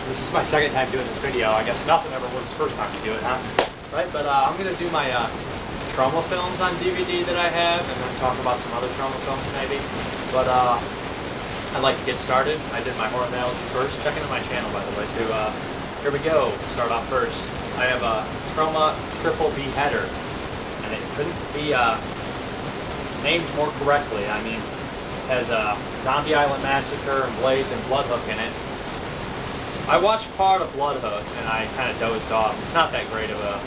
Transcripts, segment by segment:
This is my second time doing this video. I guess nothing ever works first time you do it, huh? Right, but I'm going to do my Troma films on DVD that I have, and then talk about some other Troma films maybe. But I'd like to get started. I did my horror analogy first. Check into my channel, by the way, too. Here we go. Start off first. I have a Troma triple beheader, and it couldn't be named more correctly. I mean, it has a Zombie Island Massacre and Blades and Bloodhook in it. I watched part of Bloodhook, and I kind of dozed off. It's not that great of a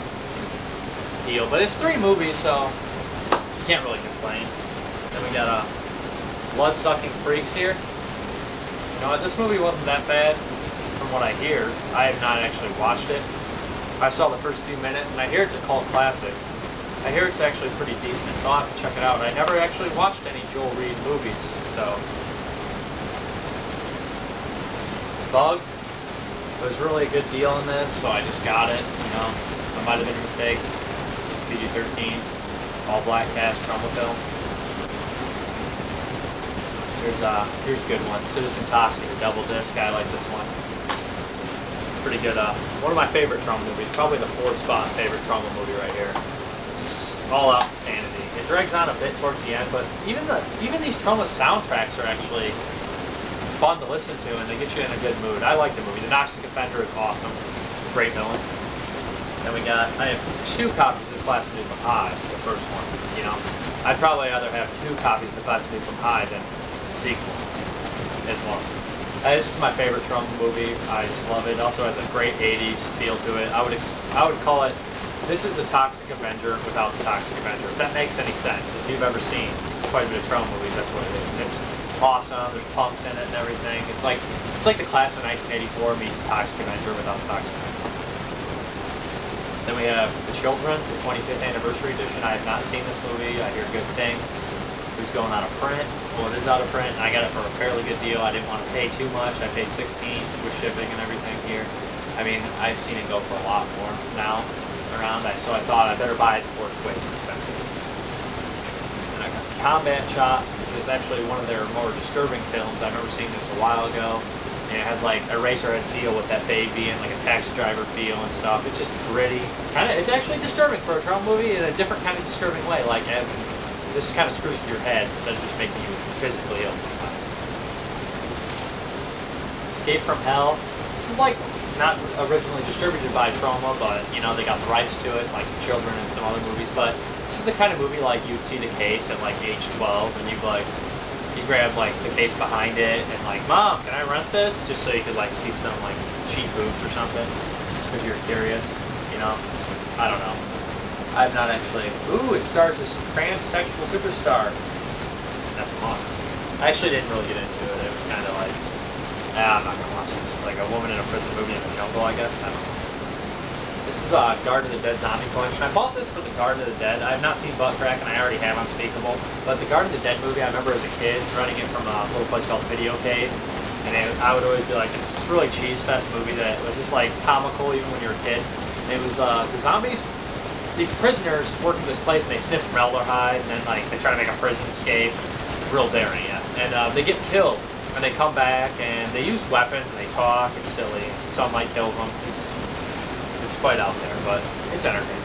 deal, but it's 3 movies, so you can't really complain. Then we got Blood-Sucking Freaks here. You know what, this movie wasn't that bad from what I hear. I have not actually watched it. I saw the first few minutes, and I hear it's a cult classic. I hear it's actually pretty decent, so I'll have to check it out. I never actually watched any Joel Reed movies, so... Bug. It was really a good deal in this, so I just got it, you know. It might have been a mistake. It's PG-13. All black cast, Troma film. Here's a good one. Citizen Toxic, a double disc. I like this one. It's a pretty good, one of my favorite Troma movies. Probably the 4th spot favorite Troma movie right here. It's all out insanity. It drags on a bit towards the end, but even these Troma soundtracks are actually fun to listen to, and they get you in a good mood. I like the movie. The Nuk'em High is awesome. Great villain. Then I have 2 copies of the Class of Nuk'em High, the first one. You know, I'd probably rather have 2 copies of the Class of Nuk'em High than the sequel as well. This is my favorite Troma movie. I just love it. It also has a great 80s feel to it. I would call it, this is the Toxic Avenger without the Toxic Avenger. If that makes any sense. If you've ever seen quite a bit of Troma movies, that's what it is. And it's awesome. There's punks in it and everything. It's like the Class of 1984 meets Toxic Avenger without the Toxic Avenger. Then we have The Children, the 25th anniversary edition. I have not seen this movie. I hear good things. It was going out of print. Well, it is out of print, and I got it for a fairly good deal. I didn't want to pay too much. I paid $16 with shipping and everything here. I mean, I've seen it go for a lot more now around, so I thought I better buy it before it's way too expensive. And I got Combat Shop. This is actually one of their more disturbing films. I remember seeing this a while ago. And it has like a Eraserhead feel with that baby and like a Taxi Driver feel and stuff. It's just gritty. It's actually disturbing for a Troma movie in a different kind of disturbing way. Like, this kind of screws with your head instead of just making you physically ill sometimes. Escape from Hell. This is like not originally distributed by Troma, but you know, they got the rights to it, like Children and some other movies. But this is the kind of movie like you'd see the case at like age 12, and you grab like the case behind it and like, Mom, can I rent this? Just so you could like see some like cheap boobs or something. Just because you're curious, you know. I don't know. I've not actually. Ooh, it stars this transsexual superstar. That's a must. I actually didn't really get into it. It was kind of like, I'm not gonna watch this. Like a woman in a prison movie in the jungle, I guess. I don't know. This is a Guard of the Dead zombie collection. I bought this for the Guard of the Dead. I have not seen Butt Crack, and I already have Unspeakable. But the Guard of the Dead movie, I remember as a kid running it from a little place called Video Cave, and I would always be like, it's this really cheese fest movie that was just like comical even when you were a kid. And it was the zombies. These prisoners work in this place, and they sniff formaldehyde, and then like they try to make a prison escape. Real daring, yeah. And they get killed, and they come back, and they use weapons, and they talk. It's silly. Sunlight kills them. It's quite out there, but it's entertaining.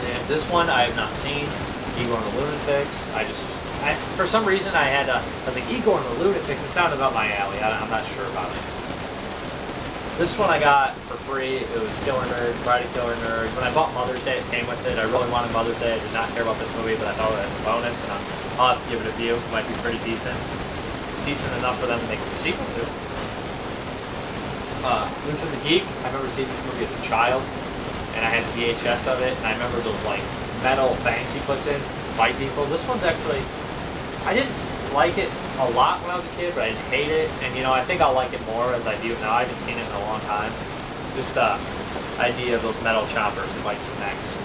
And this one I have not seen, Igor and the Lunatics. For some reason I was like, Igor and the Lunatics, it sounded about my alley. I'm not sure about it. This one I got for free. It was Killer Nerd, Friday Killer Nerd. When I bought Mother's Day, it came with it. I really wanted Mother's Day. I did not care about this movie, but I thought it was a bonus, and I'll have to give it a view. It might be pretty decent. Decent enough for them to make a sequel to. Luther the Geek. I remember seeing this movie as a child, and I had the VHS of it, and I remember those like metal things he puts in, fight people. This one's actually, I didn't like it a lot when I was a kid, but I didn't hate it, and you know, I think I'll like it more as I do it now. I haven't seen it in a long time. Just the idea of those metal choppers and bite some necks.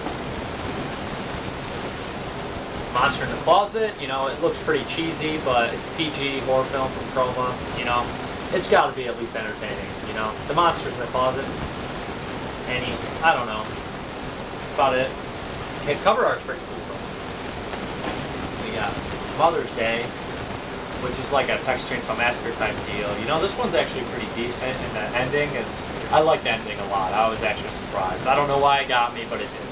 Monster in the Closet, you know, it looks pretty cheesy, but it's a PG horror film from Troma, you know. It's got to be at least entertaining, you know. The Monsters in the Closet, I don't know, about it. Okay, cover art's pretty cool though. We got Mother's Day. which is like a Texas Chainsaw Massacre type deal. You know, this one's actually pretty decent, and the ending is, I like the ending a lot. I was actually surprised. I don't know why it got me, but it did.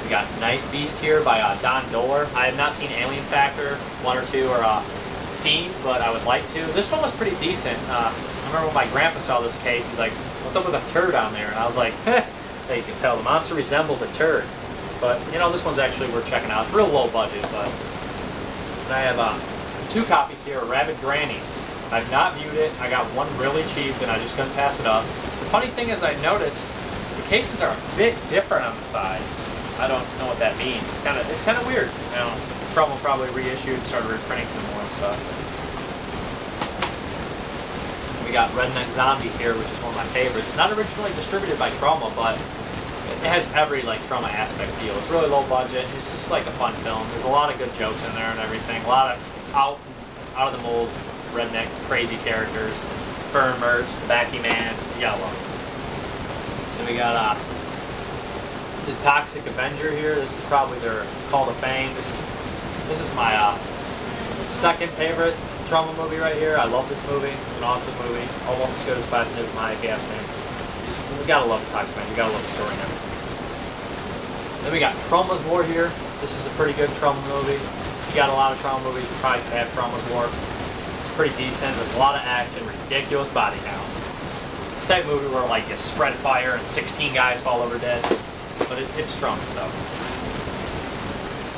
We got Night Beast here by Don Doler. I have not seen Alien Factor 1 or 2 or Fiend, but I would like to. This one was pretty decent. I remember when my grandpa saw this case, he's like, "What's up with a turd on there?" And I was like, "Heh." You can tell the monster resembles a turd. But, you know, this one's actually worth checking out. It's real low budget, but... And I have 2 copies here of Rabid Grannies. I've not viewed it. I got one really cheap, and I just couldn't pass it up. The funny thing is I noticed the cases are a bit different on the sides. I don't know what that means. It's kind of weird. You know, Troma probably reissued and started reprinting some more and stuff. We got Redneck Zombies here, which is one of my favorites. Not originally distributed by Troma, but it has every like Troma aspect deal. It's really low budget. It's just like a fun film. There's a lot of good jokes in there and everything. A lot of out of the mold redneck crazy characters. Fern Mertz, the Backy Man. You gotta love it. Then we got the Toxic Avenger here. This is probably their Call to Fame. This is my second favorite Troma movie right here. I love this movie. It's an awesome movie. Almost as good as Class Nuk'em High, if you ask me. You gotta love the Toxic Avenger. You gotta love the story and everything. Then we got Troma's War here. This is a pretty good Troma movie. If you got a lot of Troma movies, you probably could have Troma's War. It's pretty decent. There's a lot of action, ridiculous body count. It's type of movie where like you spread fire and 16 guys fall over dead. But it's Troma, so.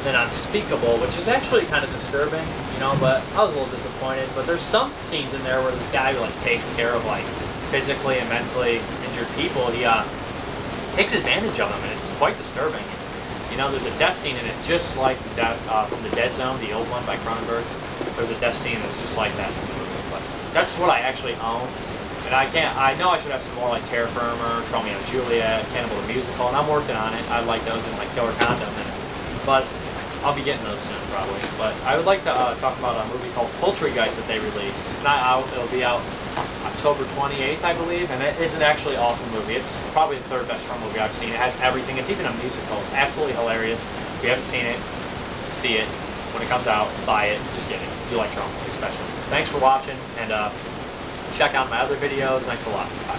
Then Unspeakable, which is actually kind of disturbing, you know, but I was a little disappointed. But there's some scenes in there where this guy like takes care of like physically and mentally injured people. He takes advantage of them, and it's quite disturbing. You know, there's a death scene in it just like that from the Dead Zone, the old one by Cronenberg. There's a death scene that's just like that in this movie. But that's what I actually own. And I know I should have some more like Terra Firma, Romeo and Juliet, Cannibal the Musical, and I'm working on it. I like those in like Killer Condom, but I'll be getting those soon probably. But I would like to talk about a movie called Poultrygiest that they released. It's not out. It'll be out October 28th, I believe, and it is an actually awesome movie. It's probably the 3rd best Troma movie I've seen. It has everything. It's even a musical. It's absolutely hilarious. If you haven't seen it, see it. When it comes out, buy it. Just get it. You like Troma, especially. Thanks for watching, and check out my other videos. Thanks a lot. Bye.